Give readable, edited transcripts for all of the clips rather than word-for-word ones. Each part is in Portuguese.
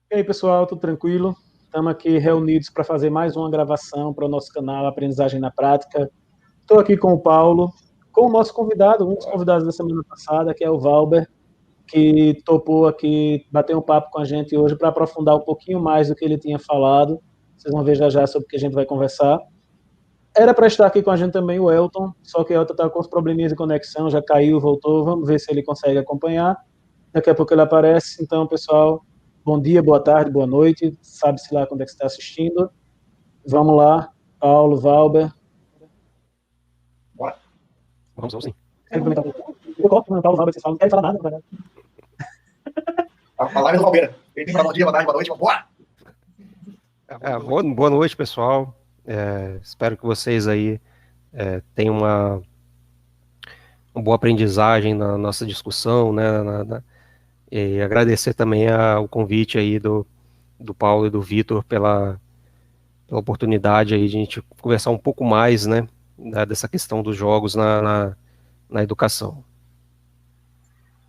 E aí, pessoal, tudo tranquilo? Estamos aqui reunidos para fazer mais uma gravação para o nosso canal Aprendizagem na Prática. Estou aqui com o Paulo, com o nosso convidado, um dos convidados da semana passada, que é o Valber, que topou aqui bater um papo com a gente hoje para aprofundar um pouquinho mais do que ele tinha falado. Vocês vão ver já já sobre o que a gente vai conversar. Era para estar aqui com a gente também o Elton, só que o Elton está com uns probleminhas de conexão, já caiu, voltou. Vamos ver se ele consegue acompanhar. Daqui a pouco ele aparece. Então, pessoal, bom dia, boa tarde, boa noite. Sabe-se lá quando é que você está assistindo. Vamos lá, Paulo, Valber. Bora. Vamos sim. Eu gosto quando o Paulo, Valber, vocês falam, não querem falar nada. Cara. A live do Palmeiras. Ele tem que falar bom dia, boa tarde, boa noite, vamos embora. Boa noite, pessoal. Espero que vocês aí tenham uma boa aprendizagem na nossa discussão, né? E agradecer também o convite aí do Paulo e do Vitor pela oportunidade aí de a gente conversar um pouco mais, né? Dessa questão dos jogos na educação.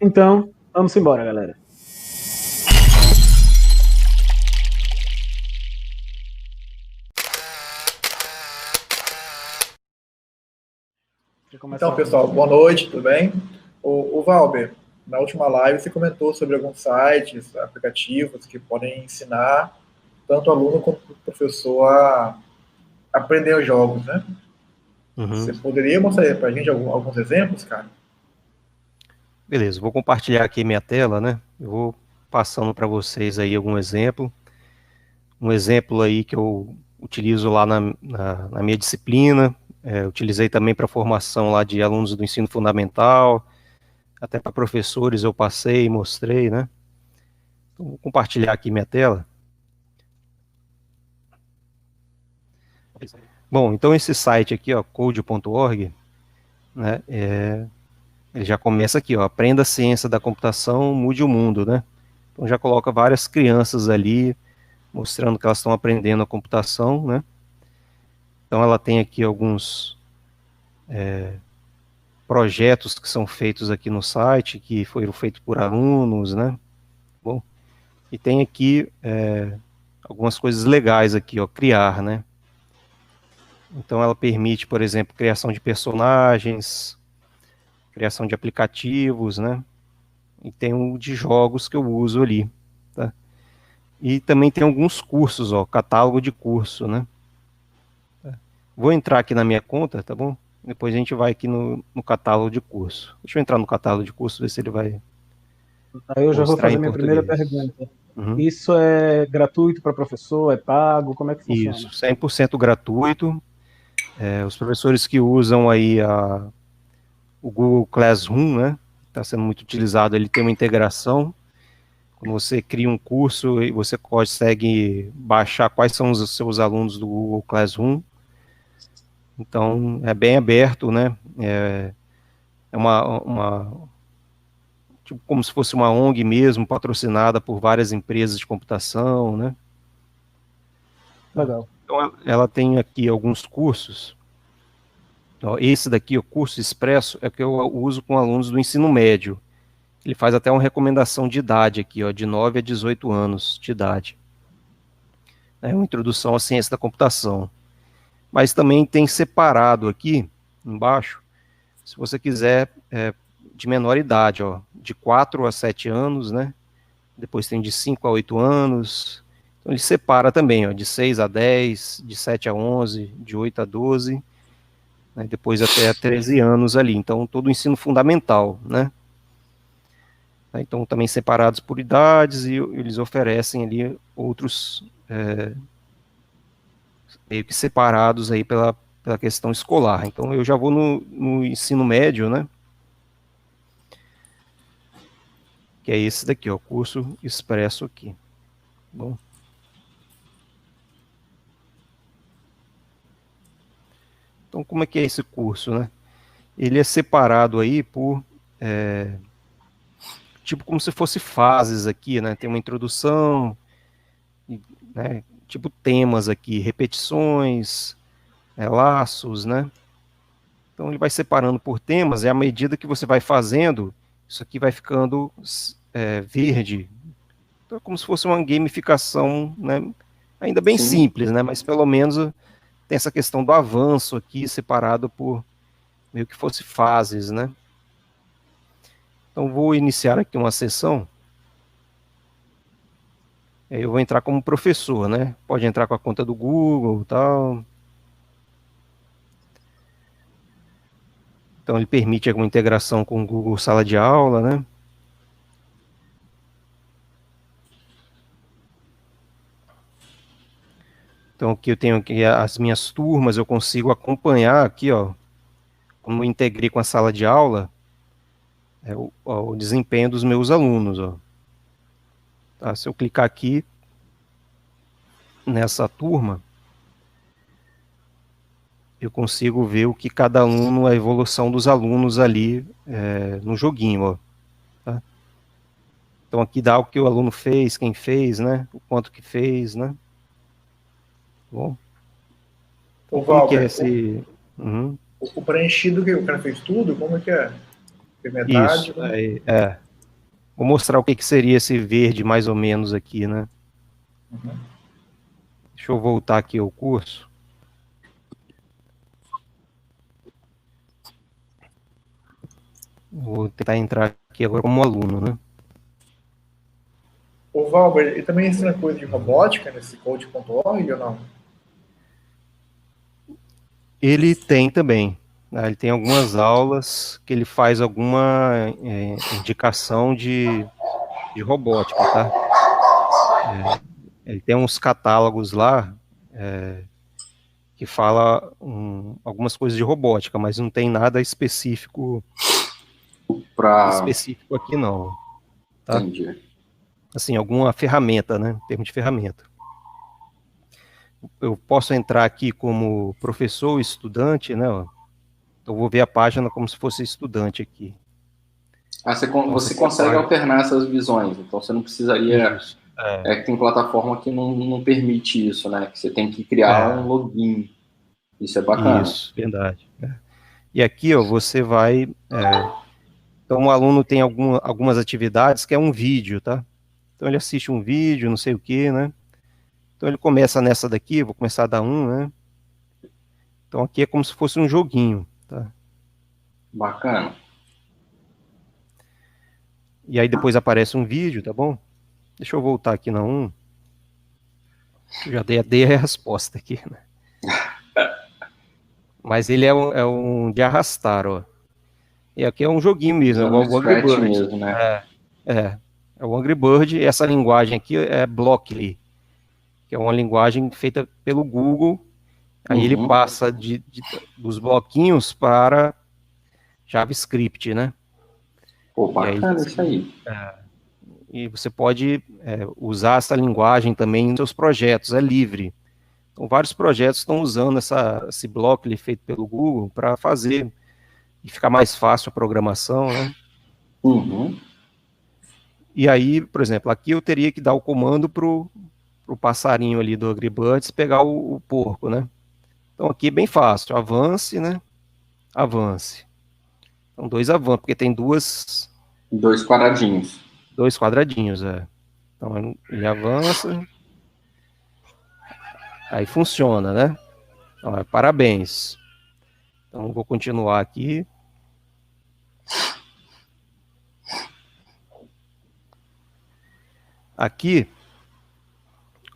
Então, vamos embora, galera. Então, pessoal, boa noite, tudo bem? O Valber, na última live você comentou sobre alguns sites, aplicativos que podem ensinar tanto o aluno quanto o professor a aprender os jogos, né? Uhum. Você poderia mostrar para a gente alguns exemplos, cara? Beleza, vou compartilhar aqui minha tela, né? Eu vou passando para vocês aí algum exemplo. Um exemplo aí que eu utilizo lá na minha disciplina, utilizei também para formação lá de alunos do ensino fundamental, até para professores eu passei e mostrei, né? Então, vou compartilhar aqui minha tela. Bom, então esse site aqui, ó, code.org, né, ele já começa aqui, ó, aprenda a ciência da computação, mude o mundo, né? Então já coloca várias crianças ali, mostrando que elas estão aprendendo a computação, né? Então ela tem aqui alguns projetos que são feitos aqui no site, que foram feitos por alunos, né? Bom, e tem aqui algumas coisas legais aqui, ó, criar, né? Então ela permite, por exemplo, criação de personagens, criação de aplicativos, né? E tem um de jogos que eu uso ali, tá? E também tem alguns cursos, ó, catálogo de curso, né? Vou entrar aqui na minha conta, tá bom? Depois a gente vai aqui no catálogo de curso. Deixa eu entrar no catálogo de curso, ver se ele vai. Aí eu já vou fazer minha primeira pergunta. Uhum. Isso é gratuito para professor? É pago? Como é que funciona? Isso, 100% gratuito. Os professores que usam aí o Google Classroom, né? Está sendo muito utilizado, ele tem uma integração. Quando você cria um curso, você consegue baixar quais são os seus alunos do Google Classroom. Então, é bem aberto, né? É tipo como se fosse uma ONG mesmo, patrocinada por várias empresas de computação, né? Legal. Então, ela tem aqui alguns cursos. Ó, esse daqui, o curso expresso, é que eu uso com alunos do ensino médio. Ele faz até uma recomendação de idade aqui, ó, de 9 a 18 anos de idade. É uma introdução à ciência da computação. Mas também tem separado aqui, embaixo, se você quiser, de menor idade, ó, de 4 a 7 anos, né? Depois tem de 5 a 8 anos. Então ele separa também, ó, de 6 a 10, de 7 a 11, de 8 a 12, né? Depois até 13 anos ali. Então todo o ensino fundamental, né? Então também separados por idades, e eles oferecem ali outros meio que separados aí pela questão escolar. Então eu já vou no ensino médio, né? Que é esse daqui, ó, curso expresso aqui. Bom. Então como é que é esse curso, né? Ele é separado aí por tipo como se fosse fases aqui, né? Tem uma introdução, né? Tipo temas aqui, repetições, laços, né? Então ele vai separando por temas, e à medida que você vai fazendo, isso aqui vai ficando verde, Então é como se fosse uma gamificação, né? Ainda bem simples, né? Mas pelo menos tem essa questão do avanço aqui, separado por meio que fosse fases, né? Então vou iniciar aqui uma sessão. Eu vou entrar como professor, né? Pode entrar com a conta do Google e tal. Então ele permite alguma integração com o Google Sala de Aula, né? Então aqui eu tenho aqui as minhas turmas, eu consigo acompanhar aqui, ó, como eu integrei com a sala de aula, o desempenho dos meus alunos, ó. Tá, se eu clicar aqui nessa turma, eu consigo ver o que cada aluno, a evolução dos alunos ali no joguinho, ó. Tá? Então aqui dá o que o aluno fez, quem fez, né? O quanto que fez, né? Bom. Então, como que é esse... O preenchido que o cara fez tudo, como é que é? Tem Isso, metade? Vou mostrar o que seria esse verde mais ou menos aqui, né? Deixa eu voltar aqui ao curso. Vou tentar entrar aqui agora como aluno, né? O Valber, ele também ensina coisa de robótica nesse coach.org ou não? Ele tem também. Né? Ele tem algumas aulas que ele faz alguma indicação de robótica, tá? Ele tem uns catálogos lá que fala algumas coisas de robótica, mas não tem nada específico aqui não. Tá? Entendi. Assim, alguma ferramenta, né? Em termos de ferramenta. Eu posso entrar aqui como professor ou estudante, né? Ó. Eu vou ver a página como se fosse estudante aqui. Você consegue alternar essas visões, então você não precisaria... que tem plataforma que não permite isso, né? Que você tem que criar um login. Isso é bacana. Isso, verdade. E aqui, ó, você vai... então, o aluno tem algumas atividades que é um vídeo, tá? Então, ele assiste um vídeo, não sei o que, né? Então, ele começa nessa daqui, vou começar a dar né? Então, aqui é como se fosse um joguinho, tá? Bacana. E aí, depois aparece um vídeo, tá bom? Deixa eu voltar aqui na 1. Eu já dei a resposta aqui, né? Mas ele é um de arrastar, ó. E aqui é um joguinho mesmo, é o Angry Bird. Mesmo, né? É o Angry Bird, e essa linguagem aqui é Blockly, que é uma linguagem feita pelo Google. Aí ele passa dos bloquinhos para JavaScript, né? Pô, bacana isso aí. E você pode usar essa linguagem também nos seus projetos, é livre. Então, vários projetos estão usando esse Blockly feito pelo Google para fazer e ficar mais fácil a programação, né? E aí, por exemplo, aqui eu teria que dar o comando pro passarinho ali do Angry Birds pegar o porco, né? Então aqui é bem fácil, avance, né? Avance. Então 2 avanços, porque tem dois quadradinhos. 2 quadradinhos, Então ele avança. Aí funciona, né? Então, parabéns. Então vou continuar aqui. Aqui,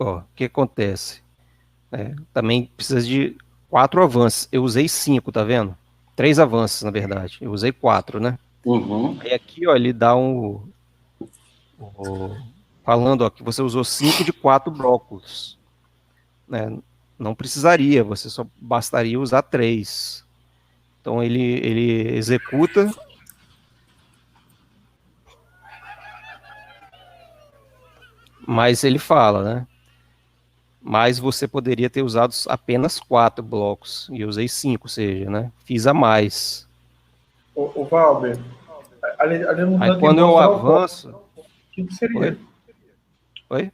ó, o que acontece? Também precisa de 4 avanços. Eu usei 5, tá vendo? 3 avanços, na verdade. Eu usei 4, né? Aí aqui, ó, ele dá falando, ó, que você usou 5 de 4 blocos. Né? Não precisaria, você só bastaria usar 3. Então ele executa. Mas ele fala, né? Mas você poderia ter usado apenas 4 blocos. E eu usei 5, ou seja, né? Fiz a mais. O Valber, ali no aí quando eu avanço... O que seria? Oi?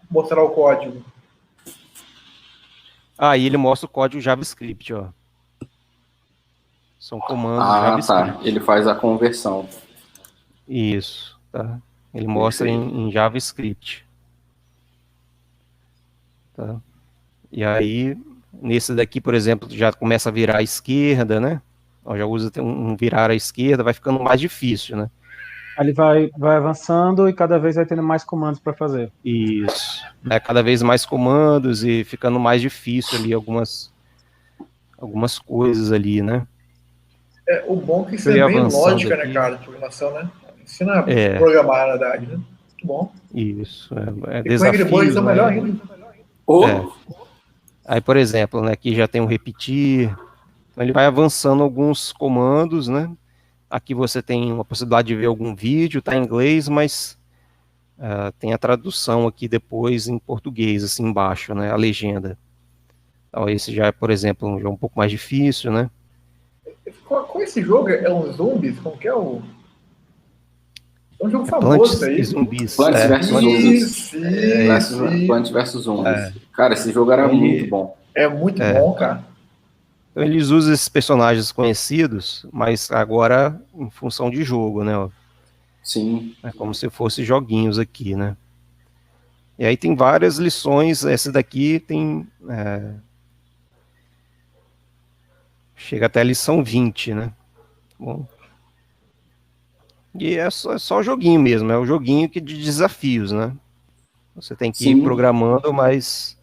Mostrar o código. Aí ele mostra o código JavaScript, ó. São comandos JavaScript. Tá. Ele faz a conversão. Isso, tá? Ele mostra em JavaScript. Tá? E aí, nesse daqui, por exemplo, já começa a virar à esquerda, né? Ó, já usa um virar à esquerda, vai ficando mais difícil, né? Ele vai avançando e cada vez vai tendo mais comandos para fazer. Isso. Né? Cada vez mais comandos e ficando mais difícil ali algumas coisas ali, né? O bom é que isso é bem lógica, aqui, né, cara, de programação, né? Ensina a programar, na verdade, né? Muito bom. Isso. E desafios, com Angry Birds é melhor ainda. Aí, por exemplo, né, aqui já tem um repetir. Então ele vai avançando alguns comandos, né? Aqui você tem uma possibilidade de ver algum vídeo, tá em inglês, mas tem a tradução aqui depois em português, assim embaixo, né? A legenda. Então esse já é, por exemplo, já um pouco mais difícil, né? Qual esse jogo? É um Zombies? Como que é o... É um jogo famoso aí. Zumbis. Plants vs Zombies. Plants vs Zombies. Cara, esse jogo era muito bom. É muito bom, cara. Então eles usam esses personagens conhecidos, mas agora em função de jogo, né? Sim. É como se fossem joguinhos aqui, né? E aí tem várias lições. Essa daqui tem... chega até a lição 20, né? Bom. E é só joguinho mesmo, é o joguinho de desafios, né? Você tem que ir programando, mas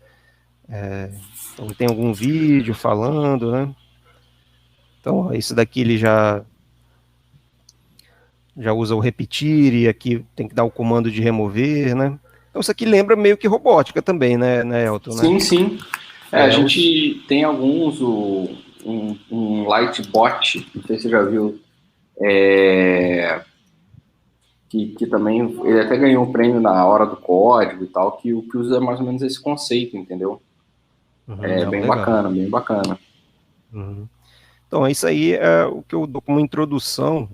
então tem algum vídeo falando, né? Então, esse daqui ele já usa o repetir, e aqui tem que dar o comando de remover, né? Então, isso aqui lembra meio que robótica também, né, Elton? Sim, né? Sim. A gente tem alguns, um Lightbot, não sei se você já viu, que também, ele até ganhou um prêmio na hora do código e tal, que usa mais ou menos esse conceito, entendeu? Bem legal. Bacana, bem bacana. Uhum. Então, isso aí é o que eu dou como introdução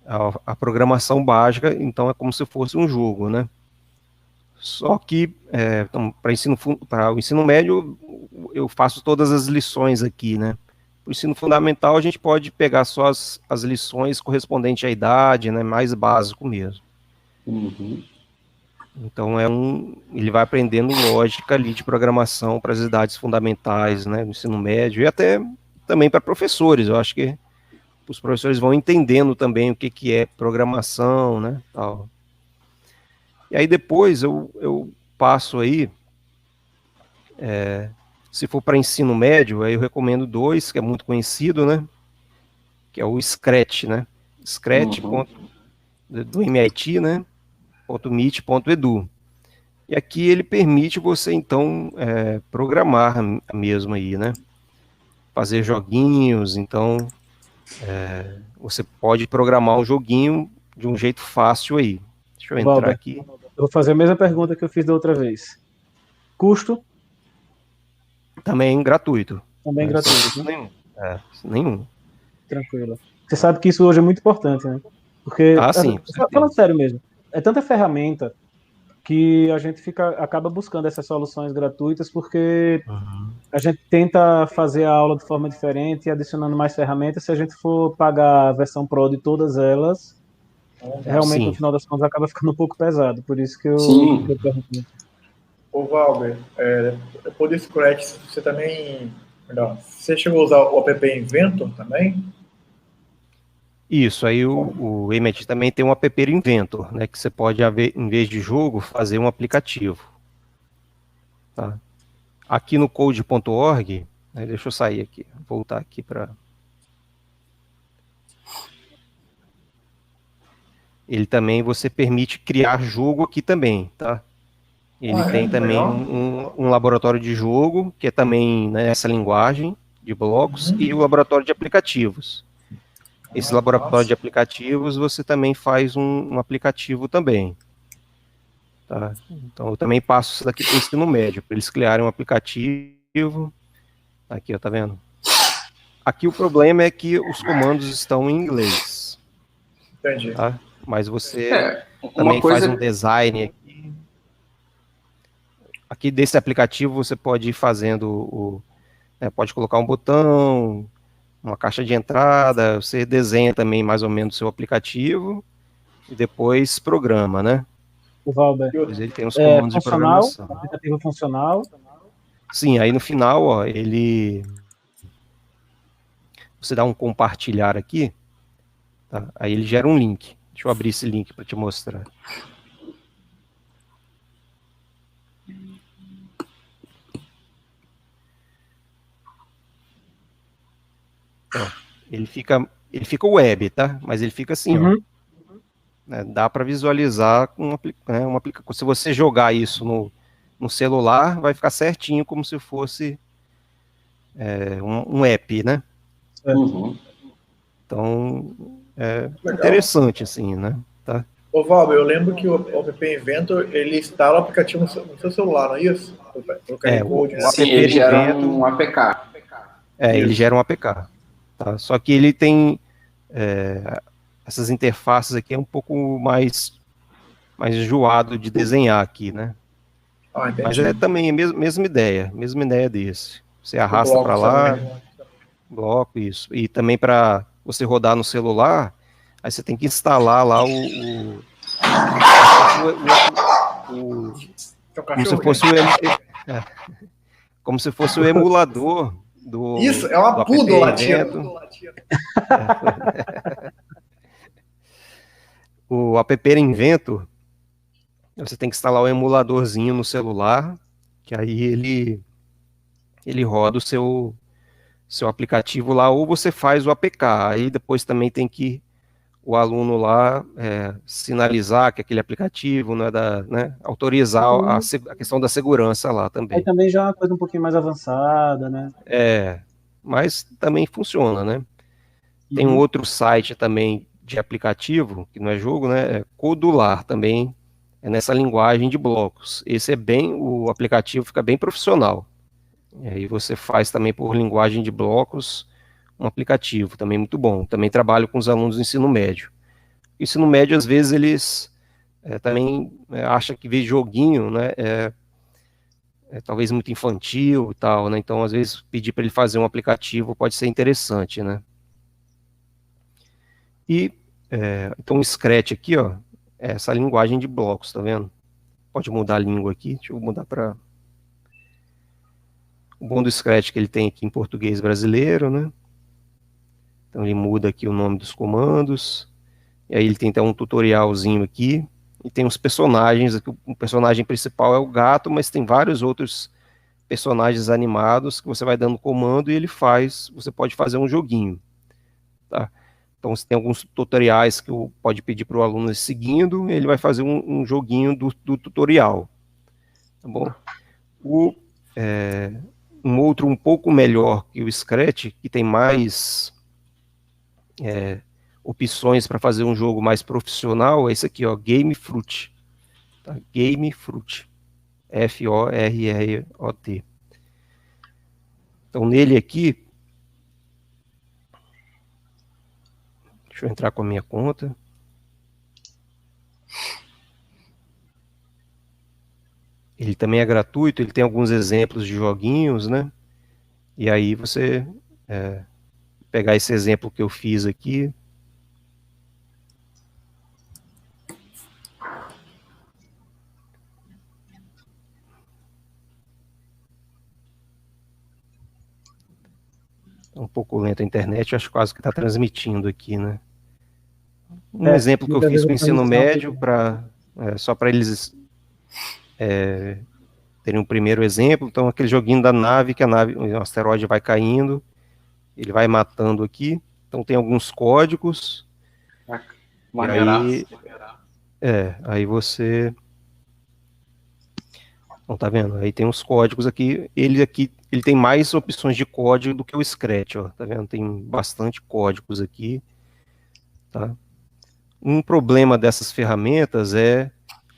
à programação básica, então é como se fosse um jogo, né? Só que, então, para o ensino médio, eu faço todas as lições aqui, né? Para o ensino fundamental, a gente pode pegar só as lições correspondentes à idade, né? Mais básico mesmo. Uhum. Então, ele vai aprendendo lógica ali de programação para as idades fundamentais, né? No ensino médio, e até também para professores. Eu acho que os professores vão entendendo também o que é programação, né? Tal. E aí depois eu passo aí, se for para ensino médio, aí eu recomendo dois, que é muito conhecido, né? Que é o Scratch, né? Scratch do MIT, né? .meet.edu. E aqui ele permite você, então, programar mesmo aí, né? Fazer joguinhos, então você pode programar um joguinho de um jeito fácil aí. Deixa eu entrar Valber, aqui. Eu vou fazer a mesma pergunta que eu fiz da outra vez. Custo? Também gratuito. Também gratuito, né? Nenhum. Tranquilo. Você sabe que isso hoje é muito importante, né? Porque, sim, falando sério mesmo, é tanta ferramenta que a gente acaba buscando essas soluções gratuitas porque a gente tenta fazer a aula de forma diferente e adicionando mais ferramentas. Se a gente for pagar a versão Pro de todas elas, realmente no final das contas acaba ficando um pouco pesado. Por isso que eu pergunto. Ô Valber, depois do Scratch, você também... Você chegou a usar o app Inventor também? Isso, aí o Emmet também tem um app Inventor, né, que você pode, em vez de jogo, fazer um aplicativo. Tá? Aqui no code.org, né, deixa eu sair aqui, voltar aqui para... Ele também, você permite criar jogo aqui também, tá? Ele tem também um laboratório de jogo, que é também nessa linguagem de blocos, e o laboratório de aplicativos. Esse laboratório de aplicativos, você também faz um aplicativo também. Tá? Então, eu também passo isso daqui para o ensino médio, para eles criarem um aplicativo. Aqui, ó, tá vendo? Aqui o problema é que os comandos estão em inglês. Entendi. Tá? Mas você também faz um design aqui. Aqui desse aplicativo você pode ir fazendo, pode colocar um botão, uma caixa de entrada, você desenha também mais ou menos o seu aplicativo, e depois programa, né? O Valber. Depois ele tem os comandos de programação. Aplicativo funcional. Sim, aí no final, ó, você dá um compartilhar aqui, tá? Aí ele gera um link. Deixa eu abrir esse link para te mostrar. Ó, ele fica web, tá? Mas ele fica assim, ó. Né? Dá para visualizar com uma aplicação. Se você jogar isso no celular, vai ficar certinho, como se fosse um app, né? Uhum. Então, interessante, assim, né? Tá? Ô, Valber, eu lembro que o App Inventor, ele instala o aplicativo no seu celular, não é isso? Sim, ele gera um APK. Ele gera um APK. Tá? Só que ele tem essas interfaces aqui é um pouco mais enjoado de desenhar aqui, né? Mas é também a mesma ideia desse. Você arrasta para lá, bloco, isso. E também para você rodar no celular, aí você tem que instalar lá como se fosse o emulador do. Isso, é uma pudo latino. O App Inventor, você tem que instalar o emuladorzinho no celular, que aí ele roda o seu aplicativo lá, ou você faz o APK. Aí depois também tem que o aluno lá sinalizar que aquele aplicativo não é autorizar a questão da segurança lá também. Aí também já é uma coisa um pouquinho mais avançada, né? Mas também funciona, né? Tem um outro site também de aplicativo, que não é jogo, né? É Codular também, é nessa linguagem de blocos. Esse o aplicativo fica bem profissional. E aí você faz também por linguagem de blocos um aplicativo, também muito bom. Também trabalho com os alunos do ensino médio. Ensino médio, às vezes, eles também acham que ver joguinho, né, talvez muito infantil e tal, né? Então, às vezes, pedir para ele fazer um aplicativo pode ser interessante, né? E, então, o Scratch aqui, ó, é essa linguagem de blocos, tá vendo? Pode mudar a língua aqui, deixa eu mudar para... O bom do Scratch é que ele tem aqui em português brasileiro, né? Então ele muda aqui o nome dos comandos, e aí ele tem até um tutorialzinho aqui, e tem os personagens, aqui o personagem principal é o gato, mas tem vários outros personagens animados que você vai dando comando e ele você pode fazer um joguinho, tá? Então você tem alguns tutoriais que pode pedir para o aluno ir seguindo, ele vai fazer um joguinho do tutorial, tá bom? Um outro um pouco melhor que o Scratch, que tem mais opções para fazer um jogo mais profissional, é esse aqui, ó, Gamefruit. Tá? Gamefruit. F-O-R-R-O-T. Então, nele aqui, deixa eu entrar com a minha conta. Ele também é gratuito, ele tem alguns exemplos de joguinhos, né? E aí você pegar esse exemplo que eu fiz aqui. Um pouco lento a internet, acho quase que está transmitindo aqui, né? Um exemplo que eu fiz com o ensino médio, só para eles terem um primeiro exemplo. Então, aquele joguinho da nave, que o asteroide vai caindo, ele vai matando aqui. Então, tem alguns códigos. Aí você... Então, tá vendo? Aí tem os códigos aqui. Ele tem mais opções de código do que o Scratch, ó. Tá vendo? Tem bastante códigos aqui, tá? Um problema dessas ferramentas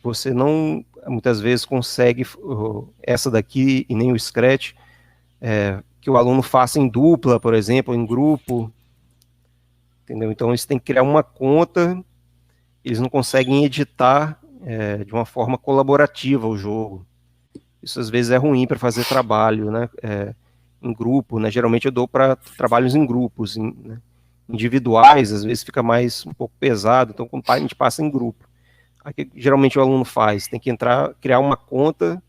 você não, muitas vezes, consegue essa daqui e nem o Scratch, que o aluno faça em dupla, por exemplo, em grupo, entendeu? Então, eles têm que criar uma conta, eles não conseguem editar de uma forma colaborativa o jogo. Isso, às vezes, é ruim para fazer trabalho, né, em grupo, né? Geralmente eu dou para trabalhos em grupos, em individuais, às vezes fica um pouco pesado, então quando a gente passa em grupo. Aí que geralmente o aluno faz, tem que criar uma conta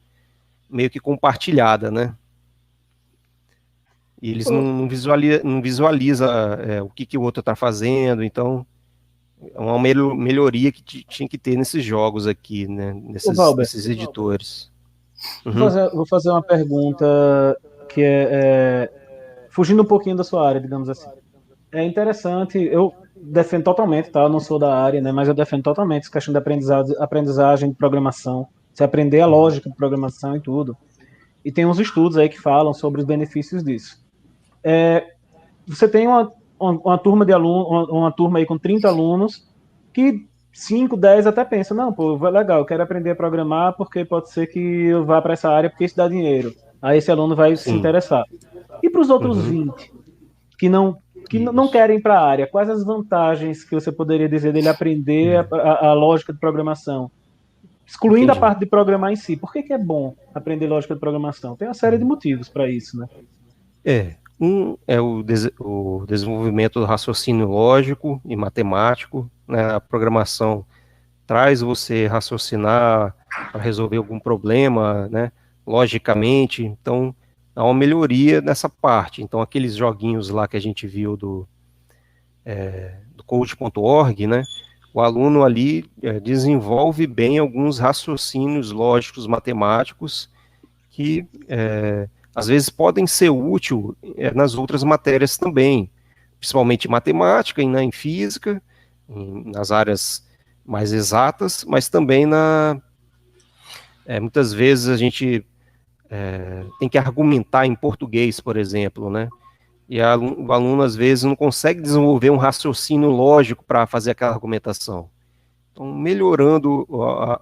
meio que compartilhada, né? E eles não visualiza o que o outro está fazendo, então é uma melhoria que tinha que ter nesses jogos aqui, né? Nesses editores. Vou fazer uma pergunta que fugindo um pouquinho da sua área, digamos assim. É interessante, eu defendo totalmente, tá? Eu não sou da área, né? Mas eu defendo totalmente essa questão de aprendizagem de programação, você aprender a lógica de programação e tudo. E tem uns estudos aí que falam sobre os benefícios disso. Você tem uma turma de alunos, uma turma aí com 30 alunos, que 5, 10 até pensam, não, pô, vai legal, eu quero aprender a programar porque pode ser que eu vá para essa área porque isso dá dinheiro. Aí esse aluno vai se interessar. E para os outros 20, que não querem ir para a área, quais as vantagens que você poderia dizer dele aprender a lógica de programação? Excluindo a parte de programar em si. Por que é bom aprender lógica de programação? Tem uma série de motivos para isso, né? Um é o desenvolvimento do raciocínio lógico e matemático, né? A programação traz você raciocinar para resolver algum problema, né? Logicamente, então há uma melhoria nessa parte. Então aqueles joguinhos lá que a gente viu do Code.org, né? O aluno ali desenvolve bem alguns raciocínios lógicos matemáticos que às vezes podem ser úteis nas outras matérias também, principalmente em matemática, né, em física, nas áreas mais exatas, mas também muitas vezes a gente tem que argumentar em português, por exemplo, né? E o aluno, às vezes, não consegue desenvolver um raciocínio lógico para fazer aquela argumentação. Então, melhorando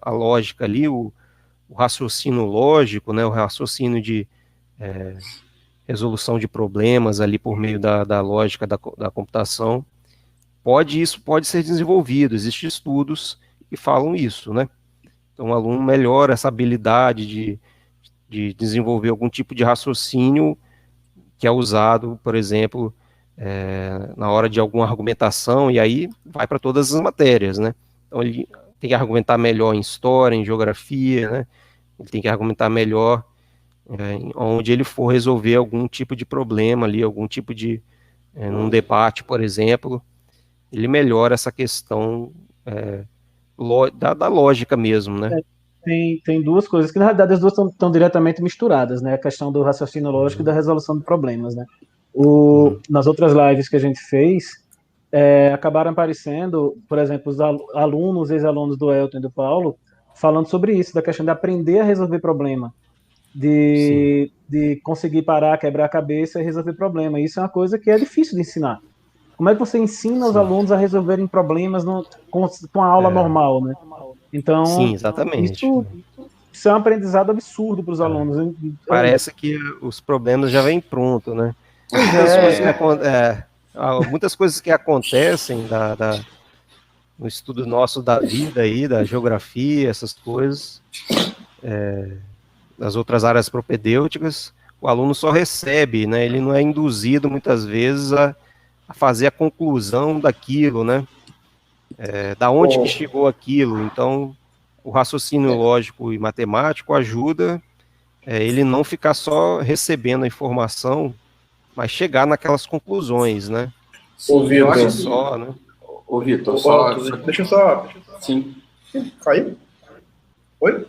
a lógica ali, o raciocínio lógico, né, o raciocínio de resolução de problemas ali por meio da lógica da computação, isso pode ser desenvolvido. Existem estudos que falam isso, né? Então, o aluno melhora essa habilidade de desenvolver algum tipo de raciocínio que é usado, por exemplo, na hora de alguma argumentação, e aí vai para todas as matérias, né? Então ele tem que argumentar melhor em história, em geografia, né? Ele tem que argumentar melhor onde ele for resolver algum tipo de problema ali, algum tipo de num debate, por exemplo, ele melhora essa questão da lógica mesmo, né? Tem duas coisas, que na realidade as duas estão diretamente misturadas, né? A questão do raciocínio lógico e da resolução de problemas, né? Nas outras lives que a gente fez, acabaram aparecendo, por exemplo, os ex-alunos do Elton e do Paulo, falando sobre isso, da questão de aprender a resolver problema, de conseguir parar, quebrar a cabeça e resolver problema. Isso é uma coisa que é difícil de ensinar. Como é que você ensina os alunos a resolverem problemas com a aula normal, né? Então, sim, exatamente. Isso é um aprendizado absurdo para os alunos. Parece que os problemas já vêm pronto, né? Muitas coisas que acontecem no estudo nosso da vida aí, da geografia, essas coisas, das outras áreas propedêuticas, o aluno só recebe, né? Ele não é induzido muitas vezes a fazer a conclusão daquilo, né? Da onde que chegou aquilo. Então, o raciocínio lógico e matemático ajuda ele não ficar só recebendo a informação, mas chegar naquelas conclusões, né? Ô, Vitor, só, né? Ô, Vitor, deixa eu só... Sim. Caiu? Oi?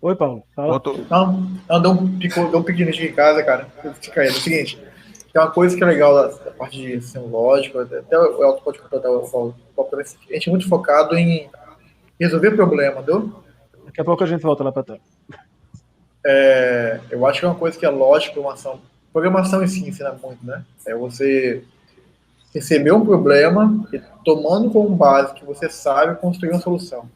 Oi, Paulo. Fala. Não, deu um pequeno aqui em casa, cara. É o seguinte, tem uma coisa que é legal da parte de ensino lógico, até o Elton pode contratar o Paulo. A gente é muito focado em resolver problema, entendeu? Daqui a pouco a gente volta lá para trás. Eu acho que é uma coisa que é lógica, programação em si ensina muito, né? É você receber um problema e, tomando como base que você sabe, construir uma solução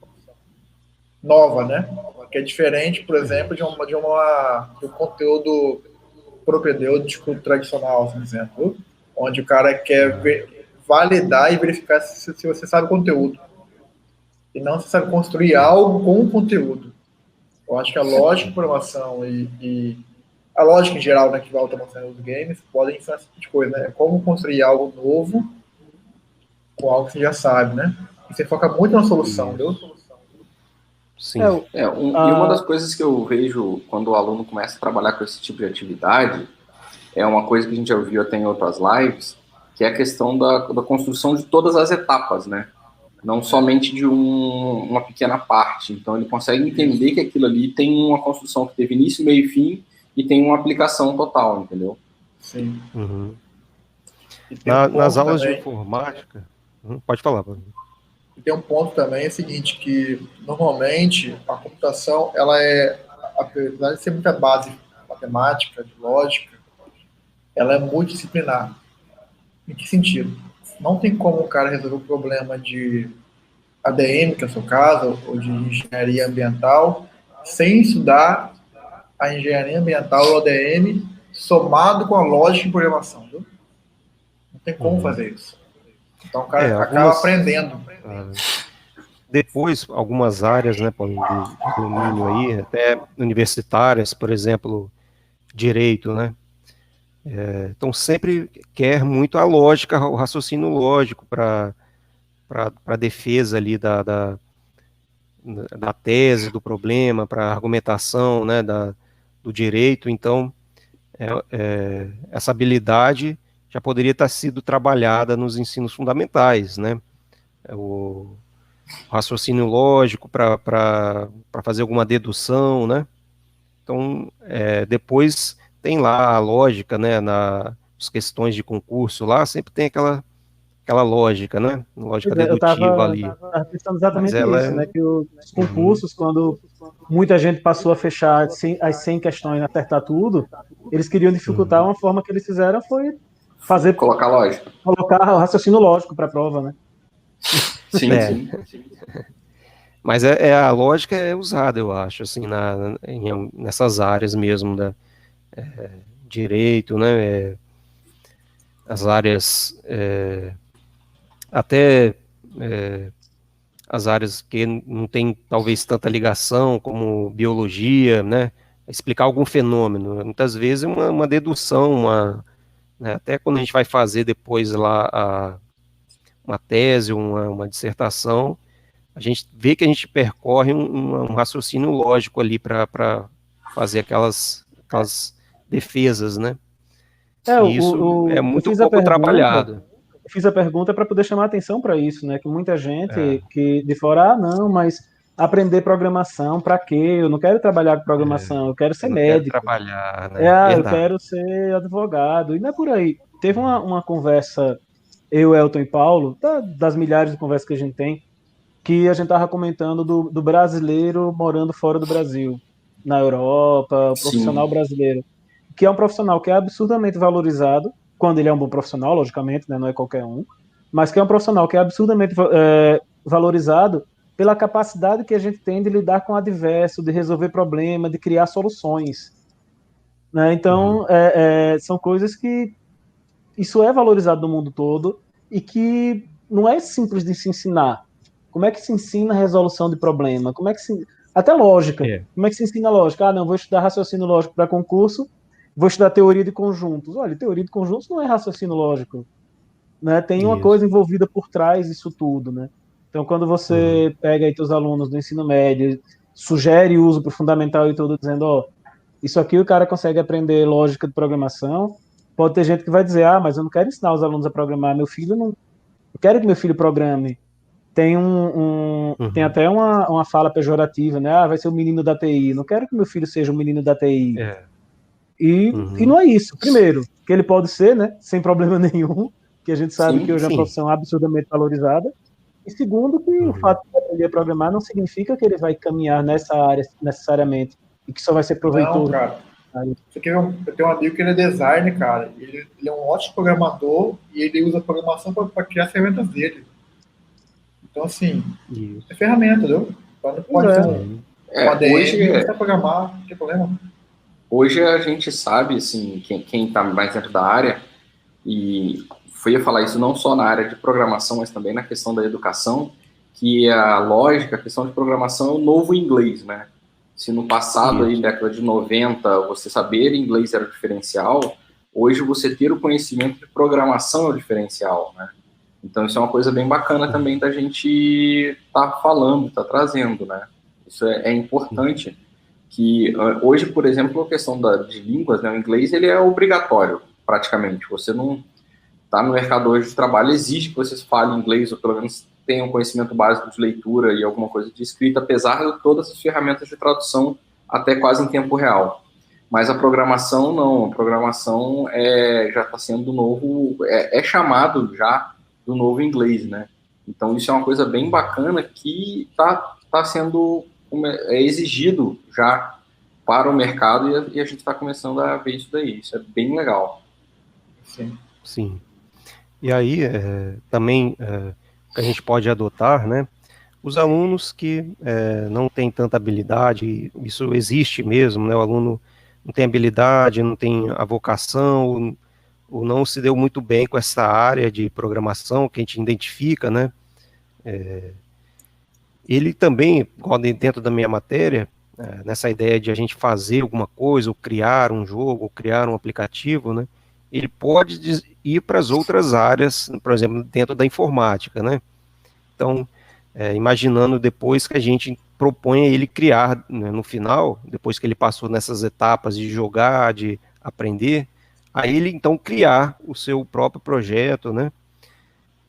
nova, né? Que é diferente, por exemplo, de um conteúdo propedêutico tradicional, por exemplo, onde o cara quer validar e verificar se você sabe o conteúdo e não se sabe construir algo com o conteúdo. Eu acho que a lógica de programação e a lógica em geral, né, que vai automatizando os games, podem ensinar esse tipo de coisa, né? Como construir algo novo com algo que você já sabe, né? E você foca muito na solução, entendeu? Sim. E uma das coisas que eu vejo quando o aluno começa a trabalhar com esse tipo de atividade é uma coisa que a gente já ouviu até em outras lives, que é a questão da construção de todas as etapas, né? Não somente de uma pequena parte. Então, ele consegue entender que aquilo ali tem uma construção que teve início, meio e fim, e tem uma aplicação total, entendeu? Sim. Uhum. Nas aulas de informática... Pode falar, Bruno. E tem um ponto também, é o seguinte, que normalmente a computação, ela apesar de ser muita base matemática, de lógica, ela é multidisciplinar. Em que sentido? Não tem como o cara resolver o problema de ADM, que é o seu caso, ou de engenharia ambiental, sem estudar a engenharia ambiental ou ADM somado com a lógica e programação. Viu? Não tem como fazer isso. Então o cara acaba aprendendo. Depois, algumas áreas, né, Paulo, de domínio aí, até universitárias, por exemplo, direito, né? Então sempre quer muito a lógica, o raciocínio lógico para a defesa ali da tese, do problema, para a argumentação, né, do direito. Então, essa habilidade já poderia ter sido trabalhada nos ensinos fundamentais, né? O raciocínio lógico para fazer alguma dedução, né? Então, depois tem lá a lógica, né? Nas questões de concurso lá, sempre tem aquela lógica, né? Lógica dedutiva ali. Eu estava pensando exatamente isso, né? Que os concursos, quando muita gente passou a fechar as 100 questões, acertar tudo, eles queriam dificultar. Uma forma que eles fizeram foi colocar lógica. Colocar o raciocínio lógico para a prova, né? Sim. Mas a lógica é usada, eu acho, assim, nessas áreas mesmo da direito, né? As áreas até as áreas que não tem talvez tanta ligação, como biologia, né? Explicar algum fenômeno. Muitas vezes é uma dedução, né? Até quando a gente vai fazer depois lá uma tese, uma dissertação, a gente vê que a gente percorre um raciocínio lógico ali para fazer aquelas defesas, né? Isso é muito pouco trabalhado. Eu fiz a pergunta para poder chamar a atenção para isso, né? Que muita gente que de fora, não, mas aprender programação para quê? Eu não quero trabalhar com programação, eu quero ser médico. Quero trabalhar, né? Eu quero ser advogado. E não é por aí. Teve uma conversa, eu, Elton e Paulo, das milhares de conversas que a gente tem, que a gente estava comentando do brasileiro morando fora do Brasil, na Europa, o profissional brasileiro, que é um profissional que é absurdamente valorizado, quando ele é um bom profissional, logicamente, né, não é qualquer um, mas que é um profissional que é absurdamente valorizado pela capacidade que a gente tem de lidar com o adverso, de resolver problemas, de criar soluções. Né? Então, são coisas que isso é valorizado no mundo todo e que não é simples de se ensinar. Como é que se ensina a resolução de problema? Como é que até lógica. Como é que se ensina lógica? Não, vou estudar raciocínio lógico para concurso, vou estudar teoria de conjuntos. Olha, teoria de conjuntos não é raciocínio lógico. Né? Tem uma coisa envolvida por trás disso tudo. Né? Então, quando você pega aí teus alunos do ensino médio, sugere uso para o fundamental e tudo, dizendo, isso aqui o cara consegue aprender lógica de programação, pode ter gente que vai dizer, mas eu não quero ensinar os alunos a programar, eu quero que meu filho programe. Tem tem até uma fala pejorativa, né? Vai ser o menino da TI. Não quero que meu filho seja o menino da TI. E não é isso. Primeiro, que ele pode ser, né? Sem problema nenhum, que a gente sabe que hoje é uma profissão absurdamente valorizada. E segundo, que o fato de aprender a programar não significa que ele vai caminhar nessa área necessariamente e que só vai ser proveitoso. Não, cara. Eu tenho um amigo que ele é designer, cara. Ele é um ótimo programador e ele usa a programação para criar as ferramentas dele. Então, assim, é ferramenta, entendeu? Então, não pode ser um ADM, hoje precisa programar, não tem problema. Hoje a gente sabe, assim, quem está mais dentro da área, e fui a falar isso não só na área de programação, mas também na questão da educação, que a lógica, a questão de programação é o novo inglês, né? Se no passado, aí, década de 90, você saber inglês era o diferencial, hoje você ter o conhecimento de programação é o diferencial, né? Então, isso é uma coisa bem bacana também da gente tá falando, tá trazendo, né? Isso é importante, que hoje, por exemplo, a questão de línguas, né? O inglês, ele é obrigatório, praticamente. Você não tá no mercado hoje de trabalho, exige que vocês falem inglês, ou pelo menos tenham conhecimento básico de leitura e alguma coisa de escrita, apesar de todas as ferramentas de tradução até quase em tempo real. Mas a programação, não. A programação já está sendo do novo... É chamado já do novo inglês, né? Então, isso é uma coisa bem bacana que tá sendo exigido já para o mercado e a gente está começando a ver isso daí. Isso é bem legal. Sim. Sim. E aí, também, que a gente pode adotar, né? Os alunos que não têm tanta habilidade, isso existe mesmo, né? O aluno não tem habilidade, não tem a vocação, ou não se deu muito bem com essa área de programação que a gente identifica, né? Ele também, dentro da minha matéria, nessa ideia de a gente fazer alguma coisa, ou criar um jogo, ou criar um aplicativo, né? Ele pode ir para as outras áreas, por exemplo, dentro da informática, né? Então, imaginando depois que a gente propõe ele criar, né, no final, depois que ele passou nessas etapas de jogar, de aprender, aí ele então criar o seu próprio projeto, né?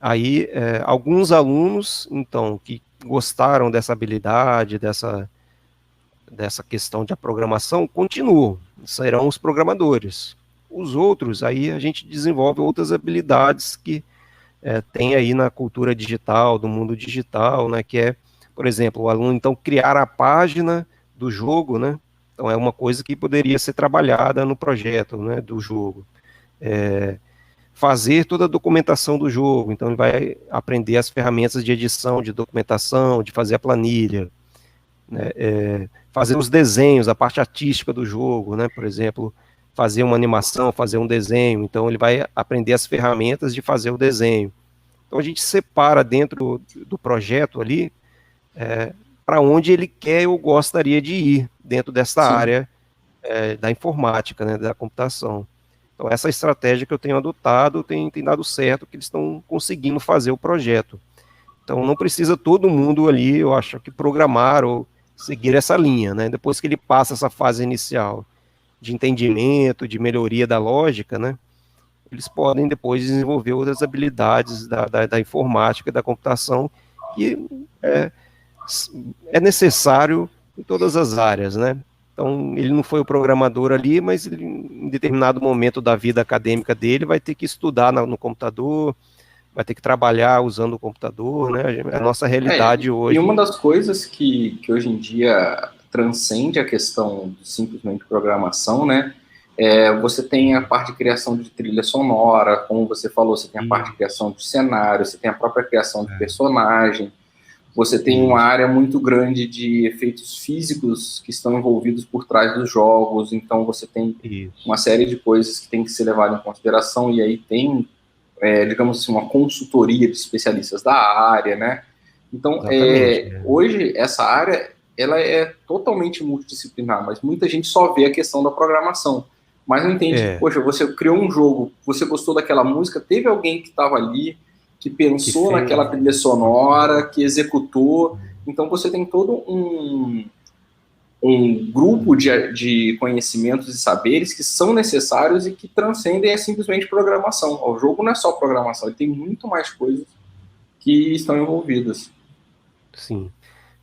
Aí alguns alunos, então, que gostaram dessa habilidade, dessa questão de programação, continuam, serão os programadores. Os outros, aí a gente desenvolve outras habilidades que tem aí na cultura digital, do mundo digital, né, que é, por exemplo, o aluno, então, criar a página do jogo, né, então é uma coisa que poderia ser trabalhada no projeto, né, do jogo. Fazer toda a documentação do jogo, então ele vai aprender as ferramentas de edição, de documentação, de fazer a planilha, né, fazer os desenhos, a parte artística do jogo, né, por exemplo, fazer uma animação, fazer um desenho, então ele vai aprender as ferramentas de fazer o desenho. Então a gente separa dentro do projeto ali, para onde ele quer ou gostaria de ir, dentro dessa área da informática, né, da computação. Então essa estratégia que eu tenho adotado tem dado certo, que eles estão conseguindo fazer o projeto. Então não precisa todo mundo ali, eu acho, que programar ou seguir essa linha, né, depois que ele passa essa fase inicial de entendimento, de melhoria da lógica, né, eles podem depois desenvolver outras habilidades da informática, da computação, que é necessário em todas as áreas, né. Então, ele não foi o programador ali, mas ele, em determinado momento da vida acadêmica dele, vai ter que estudar no computador, vai ter que trabalhar usando o computador, né, a nossa realidade hoje. E uma das coisas que hoje em dia transcende a questão de simplesmente programação, né, você tem a parte de criação de trilha sonora, como você falou, você tem a parte de criação de cenário, você tem a própria criação de personagem, você tem uma área muito grande de efeitos físicos que estão envolvidos por trás dos jogos, então você tem uma série de coisas que tem que ser levada em consideração, e aí tem, digamos assim, uma consultoria de especialistas da área, né? Então, hoje, essa área, ela é totalmente multidisciplinar, mas muita gente só vê a questão da programação, mas não entende, poxa, você criou um jogo, você gostou daquela música, teve alguém que estava ali, que pensou naquela trilha sonora, que executou, então você tem todo um grupo de conhecimentos e saberes que são necessários e que transcendem simplesmente programação. O jogo não é só programação, ele tem muito mais coisas que estão envolvidas. Sim.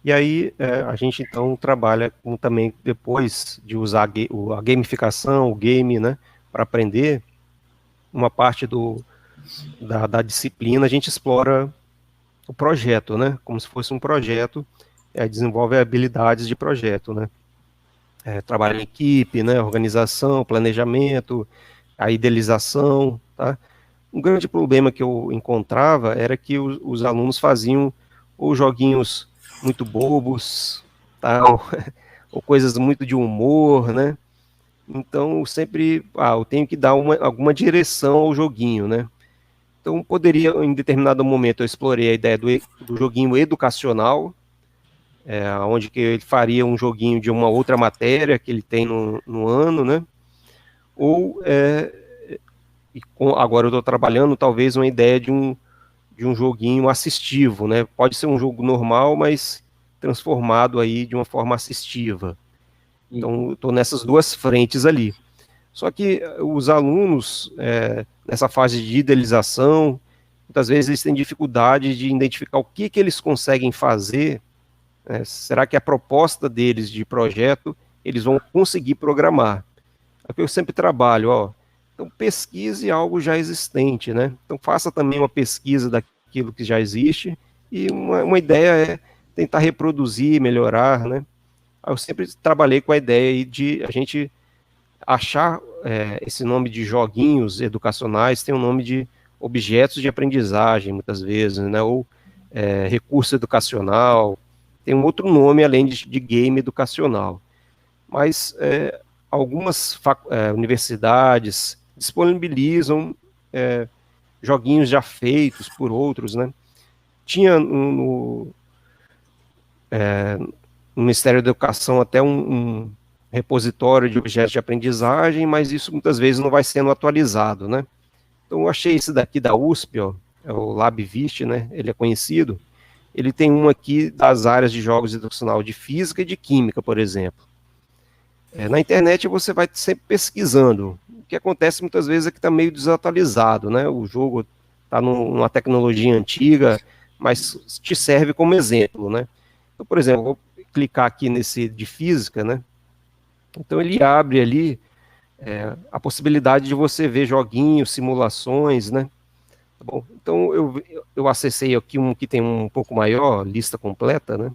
E aí a gente então trabalha também, depois de usar a gamificação, o game, né, para aprender, uma parte da disciplina, a gente explora o projeto, né, como se fosse um projeto, desenvolve habilidades de projeto, né, trabalho em equipe, né, organização, planejamento, a idealização, tá? Um grande problema que eu encontrava era que os alunos faziam ou joguinhos muito bobos, tá? Ou coisas muito de humor, né? Então, sempre, eu tenho que dar alguma direção ao joguinho, né? Então, poderia, em determinado momento, eu explorei a ideia do joguinho educacional, onde que ele faria um joguinho de uma outra matéria que ele tem no ano, né? Ou, agora eu estou trabalhando, talvez, uma ideia de de um joguinho assistivo, né? Pode ser um jogo normal, mas transformado aí de uma forma assistiva. Então, estou nessas duas frentes ali. Só que os alunos, nessa fase de idealização, muitas vezes eles têm dificuldade de identificar o que eles conseguem fazer. Será que a proposta deles de projeto, eles vão conseguir programar? É o que eu sempre trabalho, ó. Então, pesquise algo já existente, né? Então, faça também uma pesquisa daquilo que já existe, e uma ideia é tentar reproduzir, melhorar, né? Eu sempre trabalhei com a ideia de a gente achar esse nome de joguinhos educacionais, tem o nome de objetos de aprendizagem, muitas vezes, né? Ou recurso educacional, tem um outro nome além de game educacional. Mas algumas universidades disponibilizam joguinhos já feitos por outros, né? Tinha no Ministério da Educação até um repositório de objetos de aprendizagem, mas isso muitas vezes não vai sendo atualizado, né? Então eu achei esse daqui da USP, ó, é o LabVist, né? Ele é conhecido. Ele tem um aqui das áreas de jogos educacional de física e de química, por exemplo. Na internet você vai sempre pesquisando. O que acontece muitas vezes é que está meio desatualizado, né? O jogo está numa tecnologia antiga, mas te serve como exemplo, né? Então, por exemplo, vou clicar aqui nesse de física, né? Então ele abre ali a possibilidade de você ver joguinhos, simulações, né? Tá bom? Então eu acessei aqui um que tem um pouco maior, lista completa, né?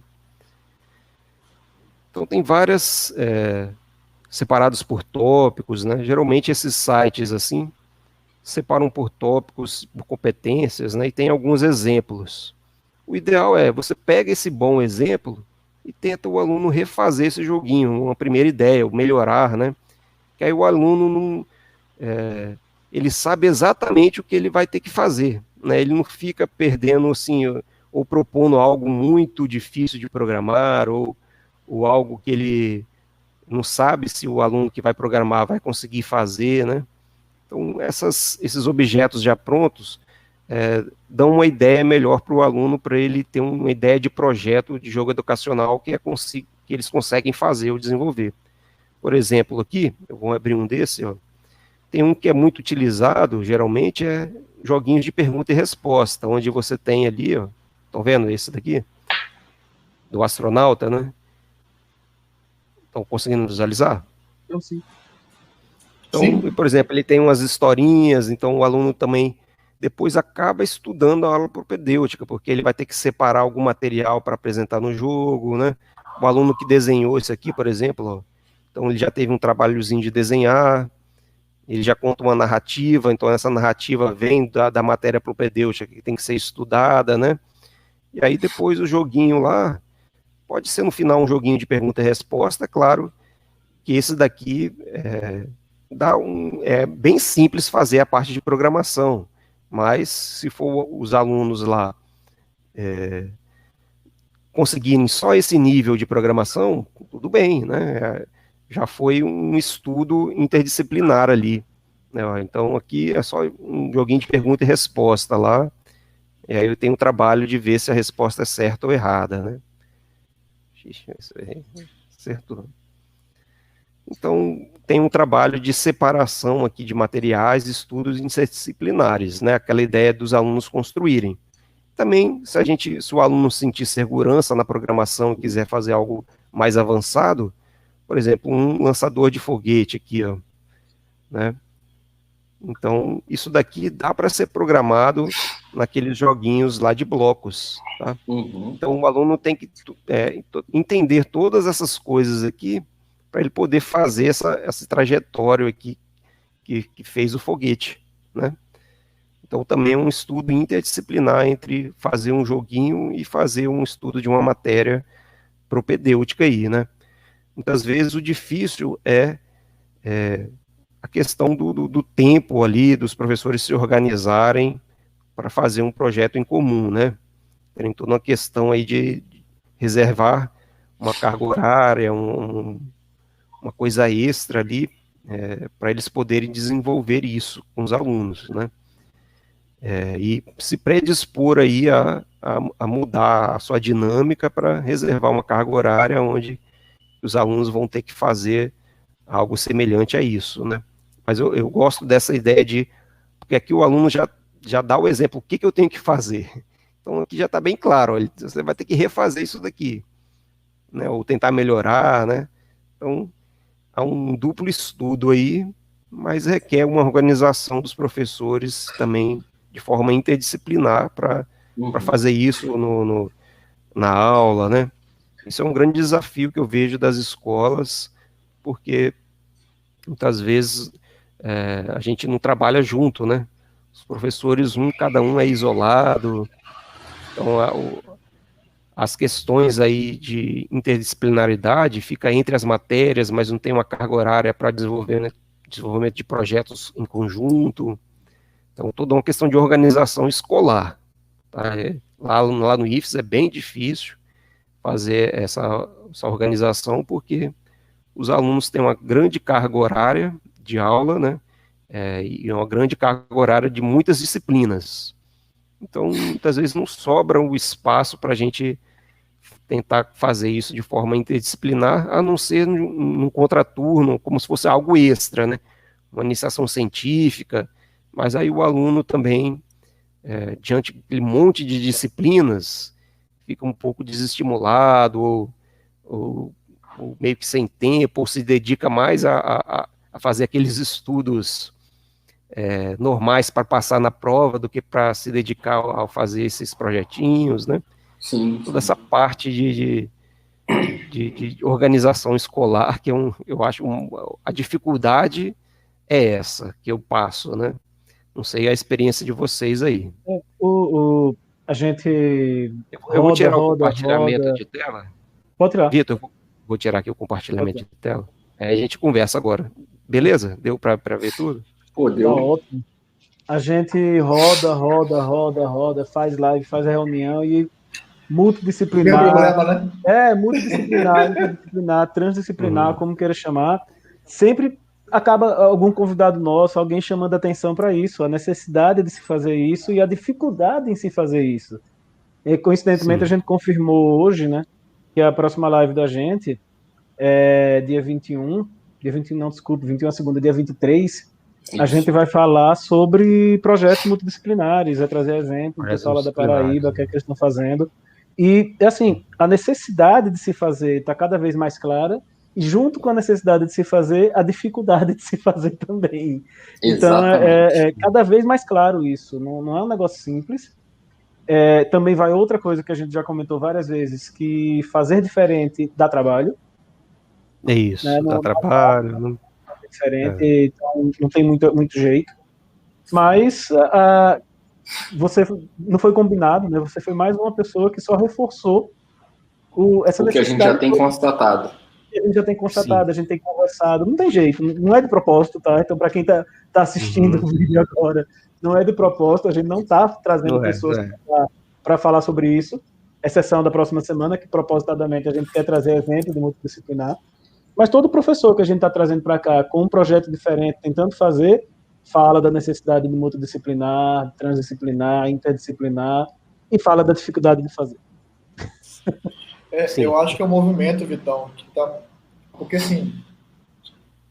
Então tem várias separados por tópicos, né? Geralmente esses sites assim separam por tópicos, por competências, né? E tem alguns exemplos. O ideal é você pega esse bom exemplo e tenta o aluno refazer esse joguinho, uma primeira ideia, melhorar, né? Que aí o aluno não, ele sabe exatamente o que ele vai ter que fazer, né? Ele não fica perdendo assim, ou propondo algo muito difícil de programar, ou algo que ele não sabe se o aluno que vai programar vai conseguir fazer, né? Então, esses objetos já prontos dão uma ideia melhor para o aluno, para ele ter uma ideia de projeto de jogo educacional que eles conseguem fazer ou desenvolver. Por exemplo, aqui, eu vou abrir um desse, ó. Tem um que é muito utilizado, geralmente, joguinhos de pergunta e resposta, onde você tem ali, ó, estão vendo esse daqui? Do astronauta, né? Estão conseguindo visualizar? Eu sim. Então, Sim. por exemplo, ele tem umas historinhas, então o aluno também depois acaba estudando a aula propedêutica, porque ele vai ter que separar algum material para apresentar no jogo, né? O aluno que desenhou isso aqui, por exemplo, ó, então ele já teve um trabalhozinho de desenhar, ele já conta uma narrativa, então essa narrativa vem da matéria propedêutica que tem que ser estudada, né? E aí depois o joguinho lá, pode ser no final um joguinho de pergunta e resposta, claro que esse daqui é bem simples fazer a parte de programação, mas se for os alunos lá conseguirem só esse nível de programação, tudo bem, né? Já foi um estudo interdisciplinar ali, né? Então aqui é só um joguinho de pergunta e resposta lá, e aí eu tenho o trabalho de ver se a resposta é certa ou errada, né? Isso aí, certo. Então, tem um trabalho de separação aqui de materiais, estudos interdisciplinares, né? Aquela ideia dos alunos construírem. Também, se o aluno sentir segurança na programação e quiser fazer algo mais avançado, por exemplo, um lançador de foguete aqui, ó, né? Então, isso daqui dá para ser programado naqueles joguinhos lá de blocos, tá? Uhum. Então, o aluno tem que entender todas essas coisas aqui para ele poder fazer essa trajetória aqui que fez o foguete, né? Então, também é um estudo interdisciplinar entre fazer um joguinho e fazer um estudo de uma matéria propedêutica aí, né? Muitas vezes o difícil é a questão do tempo ali, dos professores se organizarem para fazer um projeto em comum, né? Tem toda uma questão aí de reservar uma carga horária, uma coisa extra ali, para eles poderem desenvolver isso com os alunos, né? e se predispor aí a mudar a sua dinâmica para reservar uma carga horária onde os alunos vão ter que fazer algo semelhante a isso, né? Mas eu gosto dessa ideia porque aqui o aluno já dá o exemplo, o que eu tenho que fazer. Então aqui já está bem claro, olha, você vai ter que refazer isso daqui, né? Ou tentar melhorar, né? Então há um duplo estudo aí, mas requer uma organização dos professores também de forma interdisciplinar para fazer isso na aula, né? Isso é um grande desafio que eu vejo das escolas, porque muitas vezes a gente não trabalha junto, né? Os professores, cada um é isolado, então as questões aí de interdisciplinaridade fica entre as matérias, mas não tem uma carga horária para desenvolvimento de projetos em conjunto. Então, toda uma questão de organização escolar. Tá? Lá no IFES é bem difícil fazer essa organização, porque os alunos têm uma grande carga horária de aula, né? E uma grande carga horária de muitas disciplinas. Então, muitas vezes não sobra o espaço para a gente tentar fazer isso de forma interdisciplinar, a não ser num contraturno, como se fosse algo extra, né? Uma iniciação científica, mas aí o aluno também, diante daquele monte de disciplinas, fica um pouco desestimulado, ou meio que sem tempo, ou se dedica mais a fazer aqueles estudos normais para passar na prova do que para se dedicar a fazer esses projetinhos, né? Sim. Toda essa parte de organização escolar, que eu acho a dificuldade é essa que eu passo, né? Não sei a experiência de vocês aí. A gente eu vou tirar o compartilhamento de tela. Pode tirar. Vitor, vou tirar aqui o compartilhamento de tela. A gente conversa agora. Beleza? Deu para ver tudo? Pô, deu. Tá ótimo. A gente roda, faz live, faz reunião e multidisciplinar. Tem problema, né? Multidisciplinar, interdisciplinar, transdisciplinar, como queira chamar. Sempre acaba algum convidado nosso, alguém chamando atenção para isso, a necessidade de se fazer isso e a dificuldade em se fazer isso. E, coincidentemente, a gente confirmou hoje, né, que a próxima live da gente é dia 21 não, desculpe, 21 é segunda, dia 23, a gente vai falar sobre projetos multidisciplinares, vai trazer exemplo do pessoal lá da Paraíba, o que é que eles estão fazendo. E, assim, a necessidade de se fazer está cada vez mais clara, e junto com a necessidade de se fazer, a dificuldade de se fazer também. Então, é cada vez mais claro isso, não é um negócio simples. Também vai outra coisa que a gente já comentou várias vezes, que fazer diferente dá trabalho. É isso, né? Dá trabalho. Não... Diferente, então não tem muito jeito. Mas você não foi combinado, né? Você foi mais uma pessoa que só reforçou essa necessidade. O que a gente já tem constatado. A gente já tem constatado, a gente tem conversado, não tem jeito, não é de propósito, tá? Então, para quem tá assistindo o vídeo agora, não é de propósito, a gente não tá trazendo pessoas para falar sobre isso, exceção da próxima semana, que propositadamente a gente quer trazer exemplo de multidisciplinar, mas todo professor que a gente está trazendo para cá com um projeto diferente, tentando fazer, fala da necessidade de multidisciplinar, transdisciplinar, interdisciplinar, e fala da dificuldade de fazer. Eu acho que é um movimento, Vitão, que tá... Porque, assim,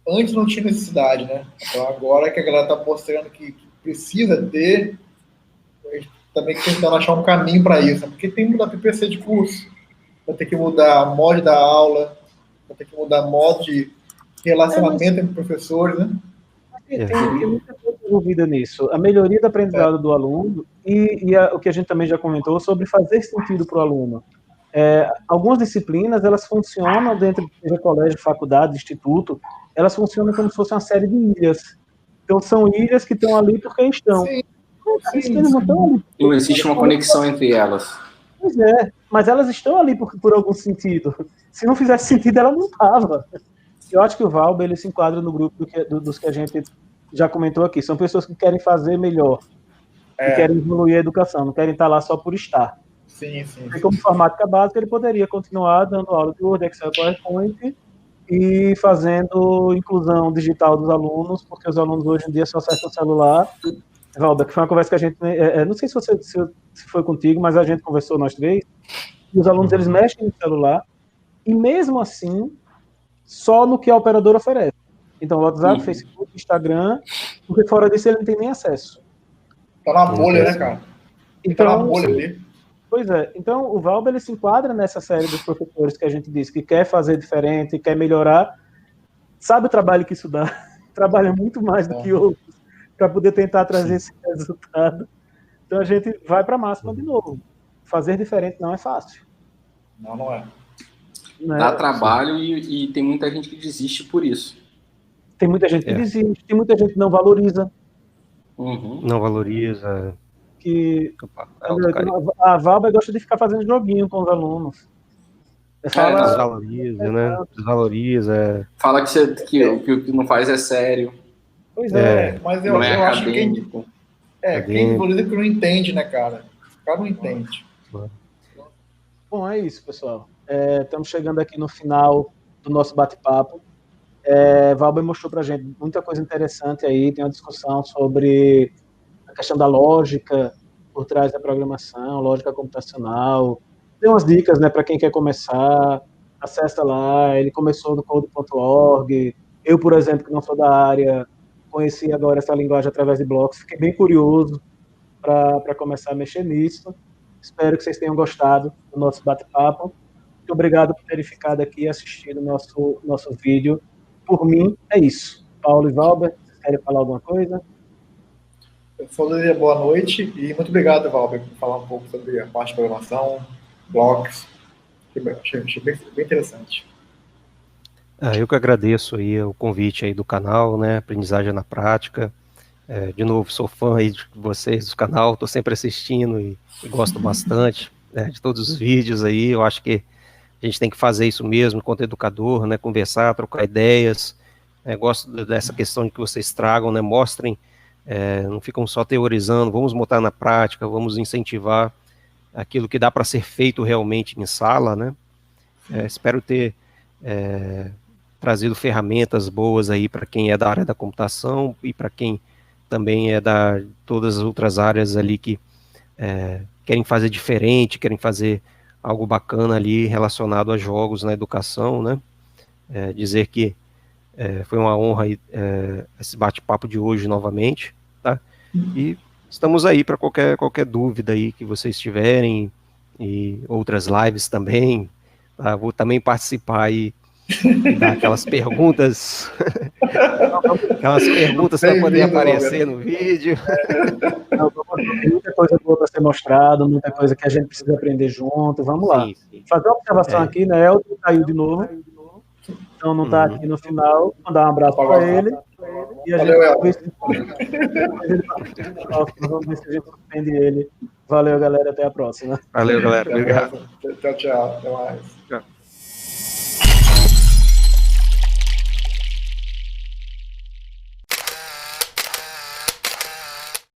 antes não tinha necessidade, né? Então, agora que a galera está mostrando que precisa ter, a gente também tentando achar um caminho para isso, né? Porque tem que mudar PPC de curso, vai ter que mudar mod da aula, vai ter que mudar modo de relacionamento entre professores, né? Tem muita coisa envolvida nisso. A melhoria do aprendizado do aluno e o que a gente também já comentou sobre fazer sentido para o aluno. Algumas disciplinas, elas funcionam dentro de colégio, faculdade, instituto, elas funcionam como se fosse uma série de ilhas. Então, são ilhas que estão ali porque estão. Não existe uma conexão entre elas. Pois é, mas elas estão ali por algum sentido. Se não fizesse sentido, ela não estava. Eu acho que o Valber, ele se enquadra no grupo dos que a gente já comentou aqui. São pessoas que querem fazer melhor, que querem evoluir a educação, não querem estar lá só por estar. Sim. E como informática básica, ele poderia continuar dando aula de Word, Excel, PowerPoint e fazendo inclusão digital dos alunos, porque os alunos hoje em dia só acessam o celular Valber, que foi uma conversa que a gente, não sei se foi contigo, mas a gente conversou nós três, e os alunos, eles mexem no celular, e mesmo assim, só no que a operadora oferece. Então, WhatsApp, Facebook, Instagram, porque fora disso ele não tem nem acesso. Tá na bolha, né, cara? Então, tá na bolha ali. Pois é. Então, o Valber, ele se enquadra nessa série dos professores que a gente disse que quer fazer diferente, quer melhorar, sabe o trabalho que isso dá, trabalha muito mais do que outros para poder tentar trazer esse resultado. Então, a gente vai para a máxima de novo. Fazer diferente não é fácil. Não é. Dá trabalho e tem muita gente que desiste por isso. Tem muita gente que desiste, tem muita gente que não valoriza. Não valoriza. A Valber gosta de ficar fazendo joguinho com os alunos. Desvaloriza, né? Desvaloriza. Fala que o que não faz é sério. Pois é, mas eu acho que quem valoriza que não entende, né, cara? O cara não entende. Bom, é isso, pessoal. Estamos chegando aqui no final do nosso bate-papo. Valber mostrou para a gente muita coisa interessante aí, tem uma discussão sobre a questão da lógica por trás da programação, lógica computacional, tem umas dicas, né, para quem quer começar, acessa lá, ele começou no code.org, eu, por exemplo, que não sou da área, conheci agora essa linguagem através de blocos, fiquei bem curioso para começar a mexer nisso. Espero que vocês tenham gostado do nosso bate-papo. Muito obrigado por terem ficado aqui e assistido o nosso vídeo. Por mim, é isso. Paulo e Valber, vocês querem falar alguma coisa? Eu falaria boa noite e muito obrigado, Valber, por falar um pouco sobre a parte de programação, blocos. Achei bem interessante. Eu que agradeço aí o convite aí do canal, né? Aprendizagem na prática. De novo, sou fã aí de vocês do canal, estou sempre assistindo e gosto bastante de todos os vídeos aí. Eu acho que a gente tem que fazer isso mesmo, enquanto educador, né? Conversar, trocar ideias. Gosto dessa questão de que vocês tragam, né? Mostrem, não ficam só teorizando, vamos botar na prática, vamos incentivar aquilo que dá para ser feito realmente em sala, né? Espero ter trazido ferramentas boas aí para quem é da área da computação e para quem também é da todas as outras áreas ali que querem fazer diferente, querem fazer algo bacana ali relacionado a jogos na educação, né? Dizer que foi uma honra esse bate-papo de hoje novamente, tá? E estamos aí para qualquer dúvida aí que vocês tiverem e outras lives também, tá? Vou também participar aí e dar aquelas perguntas para poder aparecer no vídeo. Tem muita coisa boa para ser mostrada, muita coisa que a gente precisa aprender junto. Vamos lá. Sim. Fazer uma observação aqui, né? Elton caiu de novo, então não está aqui no final. Mandar um abraço para ele. E a gente vamos ver se a gente surpreende ele. Valeu, galera. Até a próxima. Valeu, galera. Obrigado. Tchau. Até mais. Tchau.